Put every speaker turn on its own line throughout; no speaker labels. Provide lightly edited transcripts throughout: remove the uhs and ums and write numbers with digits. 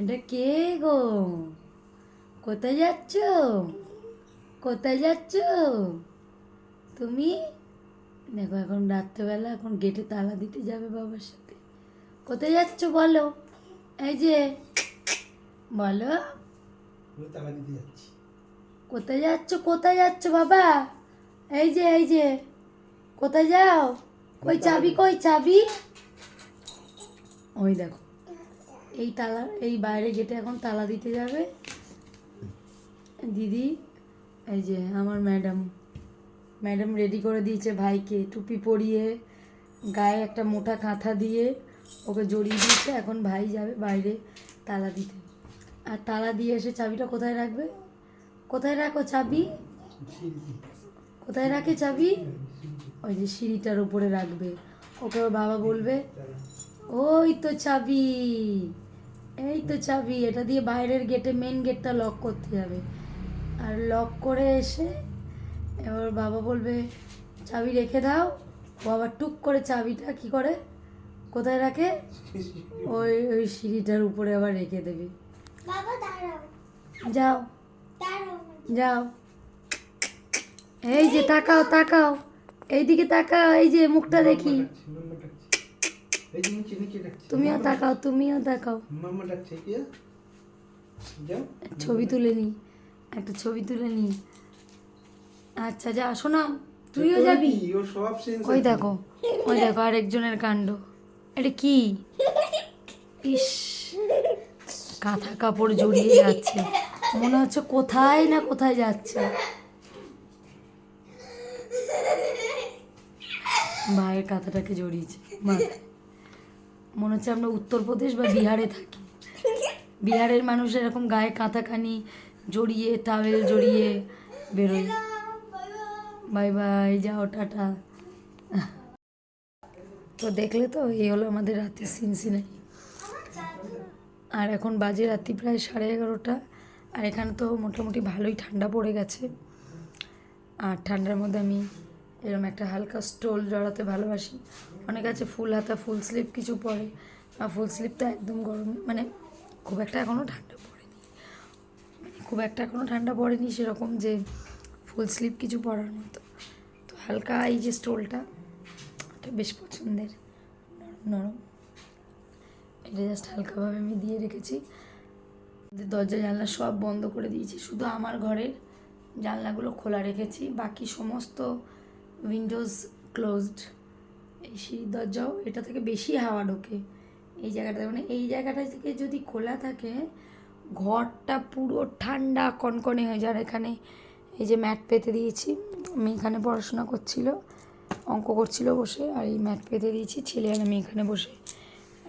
এটা কে গো? কোথায় যাচ্ছ? কোথায় যাচ্ছ তুমি? দেখো এখন রাত্রেবেলা, এখন গেটে তালা দিতে যাবে বাবার সাথে। কোথায় যাচ্ছ বলো? এই যে বলো,
তালা দিতে যাচ্ছি।
কোথায় যাচ্ছ? কোথায় যাচ্ছ বাবা? এই যে এই যে, কোথায় যাও? কই চাবি, কই চাবি? ওই দেখো, এই তালা, এই বাইরে গেটে এখন তালা দিতে যাবে দিদি। এই যে আমার ম্যাডাম, ম্যাডাম রেডি করে দিয়েছে ভাইকে, টুপি পরিয়ে গায়ে একটা মোটা কাঁথা দিয়ে ওকে জড়িয়ে দিয়েছে। এখন ভাই যাবে বাইরে তালা দিতে। আর তালা দিয়ে এসে চাবিটা কোথায় রাখবে? কোথায় রাখো চাবি? কোথায় রাখে চাবি? ওই যে সিঁড়িটার উপরে রাখবে। ওকে ওর বাবা বলবে, ওই তো চাবি, এই তো চাবি, এটা দিয়ে বাইরের গেটে, মেন গেটটা লক করতে যাবে। আর লক করে এসে এবার বাবা বলবে চাবি রেখে দাও। ও আবার টুক করে চাবিটা কি করে, কোথায় রাখে? ওই ওই সিঁড়িটার উপরে আবার রেখে দেবে।
বাবা দাঁড়াও,
যাও
দাঁড়াও।
যাও, এই যে তাকাও তাকাও, এইদিকে তাকাও, এই যে মুখটা দেখি।
এই যে নিচে নিচে ডাকছে।
তুমিও তাকাও, তুমিও তাকাও।
মাম্মা ডাকছে কি? যাও
ছবি তুলে নি, একটা ছবি তুলে নি। আচ্ছা যা, শোনা তুইও যাবি?
ও সব সেন্স
ওই দেখো, ওই দেখো আরেকজনের কাণ্ড। এটা কি? ইস, কাঁথা কাপড় জড়িয়ে যাচ্ছে, মনে হচ্ছে কোথায় না কোথায় যাচ্ছে। ভাইয়ের কাঁথাটাকে জড়িয়েছে মাথায়। মনে হচ্ছে আমরা উত্তরপ্রদেশ বা বিহারে থাকি। বিহারের মানুষ এরকম গায়ে কাঁথাখানি জড়িয়ে, টাওয়েল জড়িয়ে বেরোয়। বাই বাই, যাও টাটা। তো দেখলে তো, এই হলো আমাদের রাতের সিনসিনারি। আর এখন বাজে রাত্রি প্রায় 11:30। আর এখানে তো মোটামুটি ভালোই ঠান্ডা পড়ে গেছে। আর ঠান্ডার মধ্যে আমি এরকম একটা হালকা স্টোল জড়াতে ভালোবাসি। অনেক আছে ফুল হাতা, ফুল স্লিভ কিছু পরে। আর ফুল স্লিভ তো একদম গরম, মানে খুব একটা এখনও ঠান্ডা পড়েনি, খুব একটা এখনও ঠান্ডা পড়েনি সেরকম যে ফুল স্লিভ কিছু পরার মতো। তো হালকা এই যে স্টোলটা, এটা বেশ পছন্দের, নরম নরম। এটা জাস্ট হালকাভাবে আমি দিয়ে রেখেছি। দরজা জানলা সব বন্ধ করে দিয়েছি, শুধু আমার ঘরের জানলাগুলো খোলা রেখেছি, বাকি সমস্ত উইন্ডোজ ক্লোজড। এই সিঁড়ির দরজাও, এটা থেকে বেশি হাওয়া ঢোকে এই জায়গাটা, মানে এই জায়গাটা থেকে যদি খোলা থাকে ঘরটা পুরো ঠান্ডা কনকনে হয়ে যায়। এখানে এই যে ম্যাট পেতে দিয়েছি, আমি এখানে পড়াশোনা করছিল, অঙ্ক করছিল বসে, আর এই ম্যাট পেতে দিয়েছি, ছেলে আর আমি এখানে বসে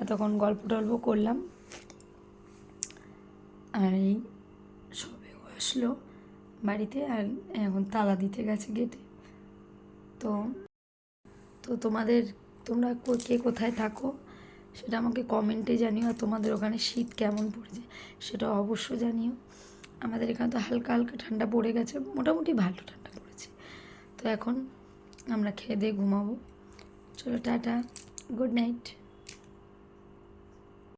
এতক্ষণ গল্প টল্প করলাম। আর এই সবেও আসলো বাড়িতে, আর এখন তালা দিতে গেছে গেটে। তো তো তোমরা কে কোথায় থাকো সেটা আমাকে কমেন্টে জানিও। আর তোমাদের ওখানে শীত কেমন পড়েছে সেটা অবশ্য জানিও। আমাদের এখানে তো হালকা হালকা ঠান্ডা পড়ে গেছে, মোটামুটি ভালো ঠান্ডা পড়েছে। তো এখন আমরা খেয়ে দিয়ে ঘুমাবো। চলো টাটা, গুড নাইট।